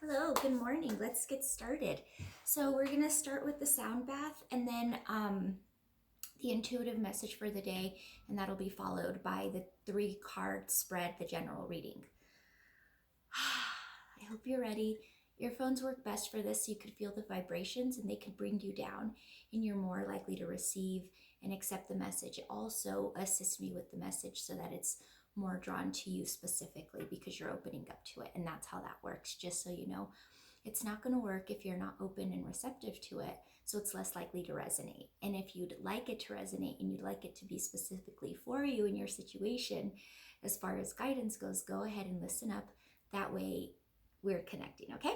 Hello, good morning. Let's get started. So we're going to start with the sound bath and then the intuitive message for the day, and that'll be followed by the 3-card spread, the general reading. I hope you're ready. Earphones work best for this so you could feel the vibrations and they could bring you down, and you're more likely to receive and accept the message. It also assists me with the message so that it's more drawn to you specifically because you're opening up to it, and that's how that works. Just so you know, it's not going to work if you're not open and receptive to it, so it's less likely to resonate. And if you'd like it to resonate and you'd like it to be specifically for you in your situation, as far as guidance goes, go ahead and listen up. That way we're connecting, okay?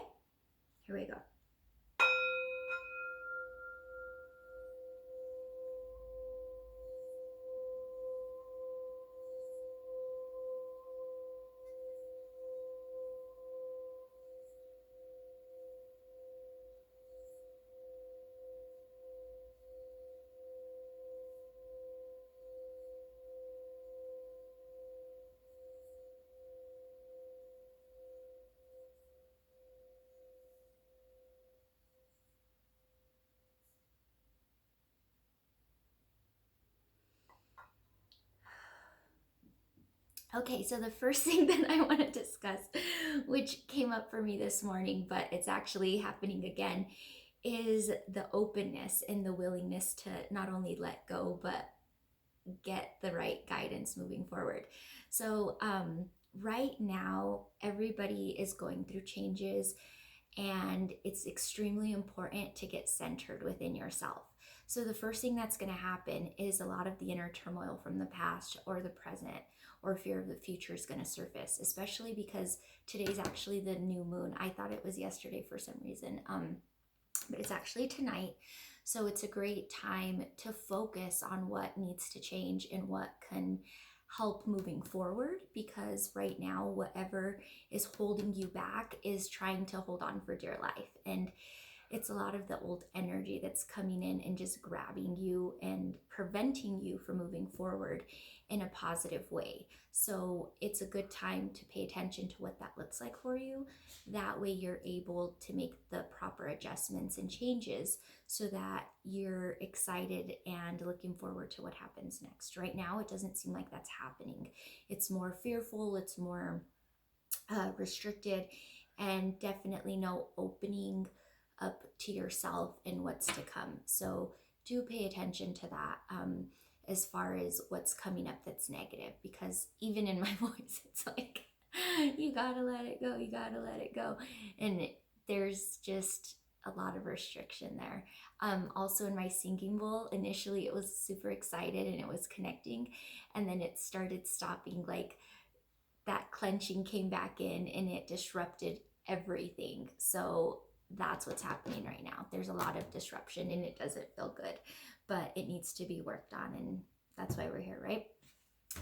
Here we go. Okay, so the first thing that I want to discuss, which came up for me this morning, but it's actually happening again, is the openness and the willingness to not only let go, but get the right guidance moving forward. So, right now, everybody is going through changes, and it's extremely important to get centered within yourself. So the first thing that's going to happen is a lot of the inner turmoil from the past or the present or fear of the future is going to surface, especially because today's actually the new moon. I thought it was yesterday for some reason, but it's actually tonight. So it's a great time to focus on what needs to change and what can help moving forward, because right now whatever is holding you back is trying to hold on for dear life, and it's a lot of the old energy that's coming in and just grabbing you and preventing you from moving forward in a positive way. So it's a good time to pay attention to what that looks like for you. That way you're able to make the proper adjustments and changes so that you're excited and looking forward to what happens next. Right now, it doesn't seem like that's happening. It's more fearful, it's more restricted, and definitely no opening up to yourself and what's to come. So do pay attention to that, as far as what's coming up that's negative, because even in my voice, it's like, you gotta let it go, you gotta let it go. And there's just a lot of restriction there. Also in my singing bowl, initially it was super excited and it was connecting, and then it started stopping, like that clenching came back in and it disrupted everything. So that's what's happening right now. There's a lot of disruption and it doesn't feel good, but it needs to be worked on, and that's why we're here, right?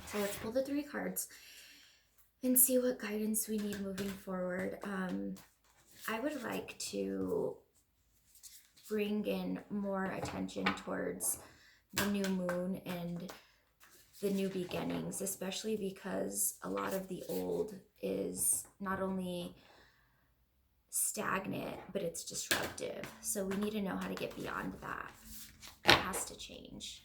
So let's pull the 3 cards and see what guidance we need moving forward. I would like to bring in more attention towards the new moon and the new beginnings, especially because a lot of the old is not only stagnant, but it's disruptive. So we need to know how to get beyond that. It has to change.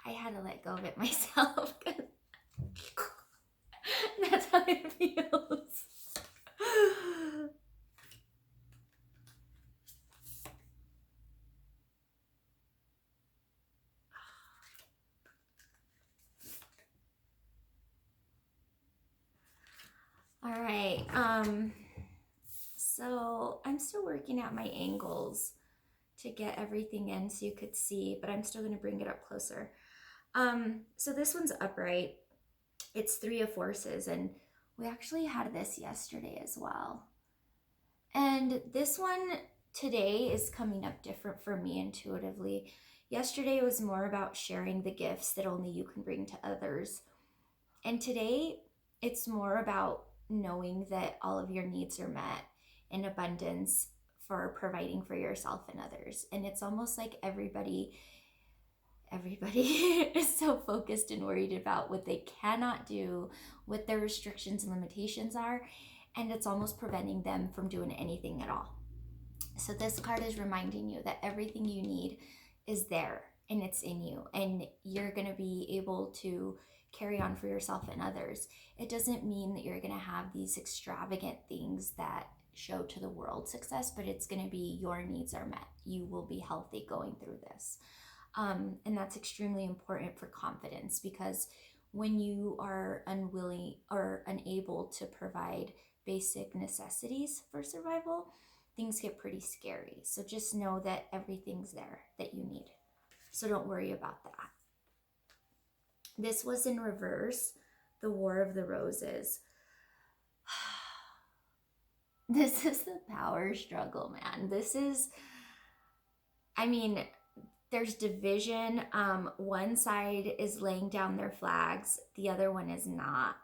I had to let go of it myself. That's how it feels. All right. So I'm still working out my angles to get everything in so you could see, but I'm still going to bring it up closer. So this one's upright. It's 3 of Forces, and we actually had this yesterday as well. And this one today is coming up different for me intuitively. Yesterday was more about sharing the gifts that only you can bring to others. And today It's more about knowing that all of your needs are met in abundance for providing for yourself and others. And it's almost like everybody is so focused and worried about what they cannot do, what their restrictions and limitations are, and it's almost preventing them from doing anything at all. So this card is reminding you that everything you need is there and it's in you, and you're going to be able to carry on for yourself and others. It doesn't mean that you're going to have these extravagant things that show to the world success, but it's going to be your needs are met. You will be healthy going through this. And that's extremely important for confidence, because when you are unwilling or unable to provide basic necessities for survival, things get pretty scary. So just know that everything's there that you need. So don't worry about that. This was in reverse, the War of the Roses. This is the power struggle, man. There's division. One side is laying down their flags, the other one is not.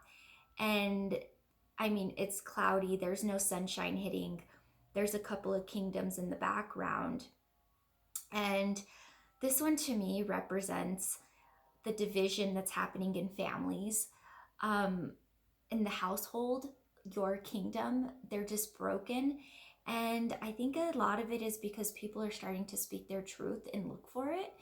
And it's cloudy, there's no sunshine hitting. There's a couple of kingdoms in the background. And this one to me represents the division that's happening in families, in the household, your kingdom. They're just broken. And I think a lot of it is because people are starting to speak their truth and look for it,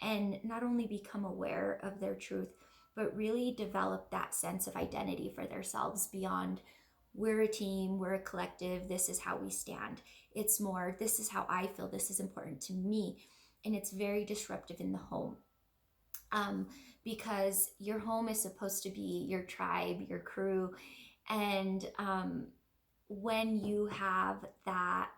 and not only become aware of their truth, but really develop that sense of identity for themselves beyond we're a team, we're a collective, this is how we stand. It's more, this is how I feel, this is important to me. And it's very disruptive in the home. Because your home is supposed to be your tribe, your crew. And when you have that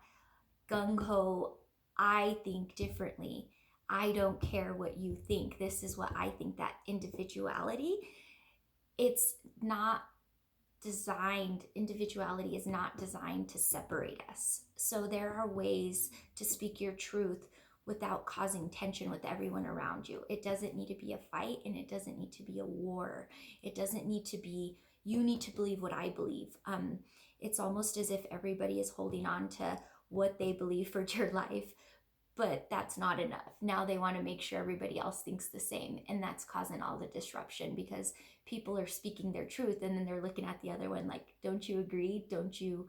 gung-ho, I think differently, I don't care what you think, this is what I think, that individuality, individuality is not designed to separate us. So there are ways to speak your truth without causing tension with everyone around you. It doesn't need to be a fight, and it doesn't need to be a war. It doesn't need to be, you need to believe what I believe. It's almost as if everybody is holding on to what they believe for dear life, but that's not enough. Now they want to make sure everybody else thinks the same, and that's causing all the disruption, because people are speaking their truth and then they're looking at the other one like, don't you agree? Don't you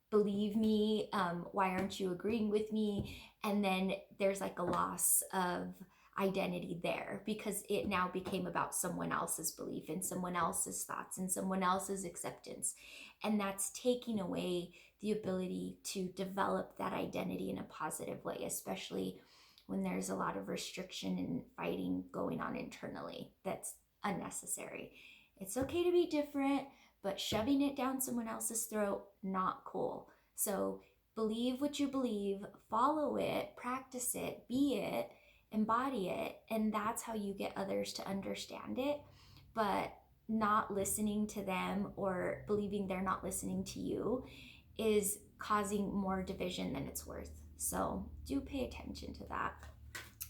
believe me? Why aren't you agreeing with me? And then there's like a loss of identity there, because it now became about someone else's belief and someone else's thoughts and someone else's acceptance. And that's taking away the ability to develop that identity in a positive way, especially when there's a lot of restriction and fighting going on internally that's unnecessary. It's okay to be different, but shoving it down someone else's throat, not cool. So believe what you believe, follow it, practice it, be it, embody it, and that's how you get others to understand it. But not listening to them or believing they're not listening to you is causing more division than it's worth. So do pay attention to that,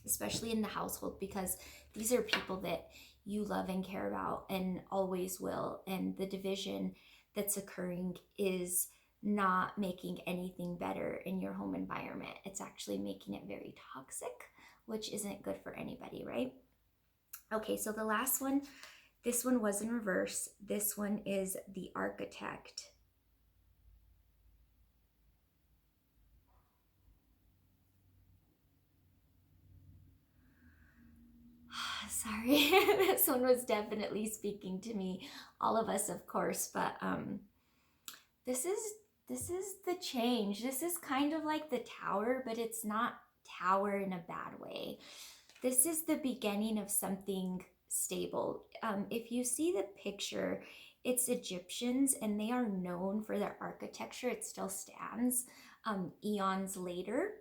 especially in the household, because these are people that you love and care about and always will. And the division that's occurring is not making anything better in your home environment. It's actually making it very toxic, which isn't good for anybody, right? Okay, so the last one, this one was in reverse. This one is the Architect. Sorry, this one was definitely speaking to me, all of us, of course, but this is the change. This is kind of like the Tower, but it's not Tower in a bad way. This is the beginning of something stable. If you see the picture, it's Egyptians, and they are known for their architecture. It still stands eons later.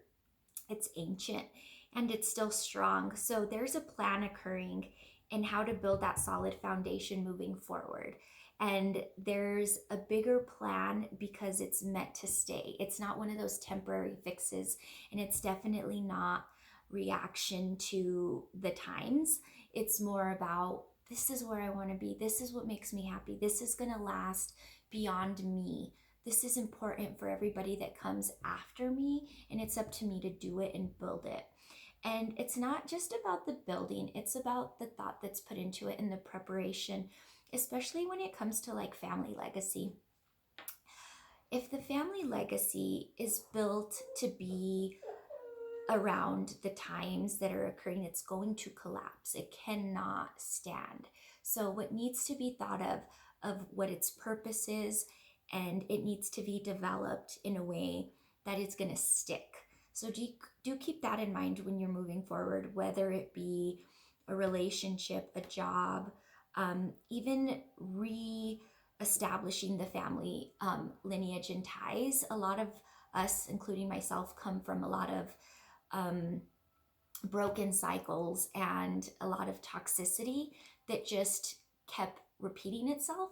It's ancient and it's still strong. So there's a plan occurring in how to build that solid foundation moving forward. And there's a bigger plan because it's meant to stay. It's not one of those temporary fixes, and it's definitely not reaction to the times. It's more about this is where I want to be. This is what makes me happy. This is going to last beyond me. This is important for everybody that comes after me, and it's up to me to do it and build it. And it's not just about the building, it's about the thought that's put into it and the preparation, especially when it comes to like family legacy. If the family legacy is built to be around the times that are occurring, it's going to collapse. It cannot stand. So what needs to be thought of what its purpose is, and it needs to be developed in a way that it's going to stick. So do keep that in mind when you're moving forward, whether it be a relationship, a job, even establishing the family lineage and ties. A lot of us, including myself, come from a lot of broken cycles and a lot of toxicity that just kept repeating itself.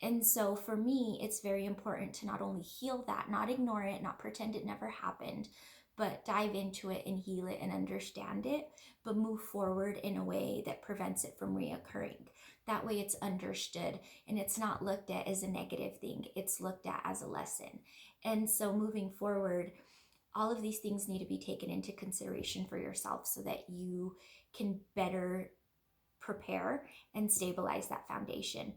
And so for me, it's very important to not only heal that, not ignore it, not pretend it never happened, but dive into it and heal it and understand it, but move forward in a way that prevents it from reoccurring. That way it's understood and it's not looked at as a negative thing. It's looked at as a lesson. And so moving forward, all of these things need to be taken into consideration for yourself so that you can better prepare and stabilize that foundation.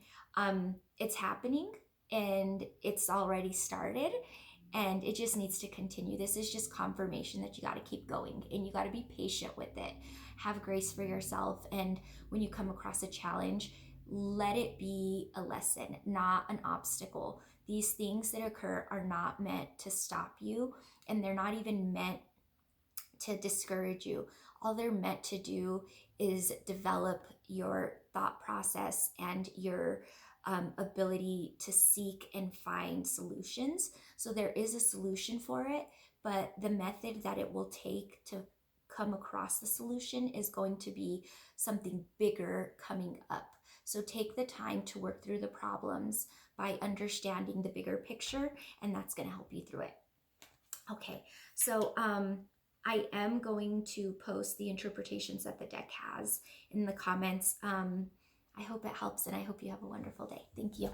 It's happening and it's already started and it just needs to continue. This is just confirmation that you got to keep going and you got to be patient with it. Have grace for yourself. And when you come across a challenge, let it be a lesson, not an obstacle. These things that occur are not meant to stop you, and they're not even meant to discourage you. All they're meant to do is develop your thought process and your ability to seek and find solutions. So there is a solution for it, but the method that it will take to come across the solution is going to be something bigger coming up. So take the time to work through the problems by understanding the bigger picture, and that's going to help you through it. Okay, so I am going to post the interpretations that the deck has in the comments. I hope it helps, and I hope you have a wonderful day. Thank you.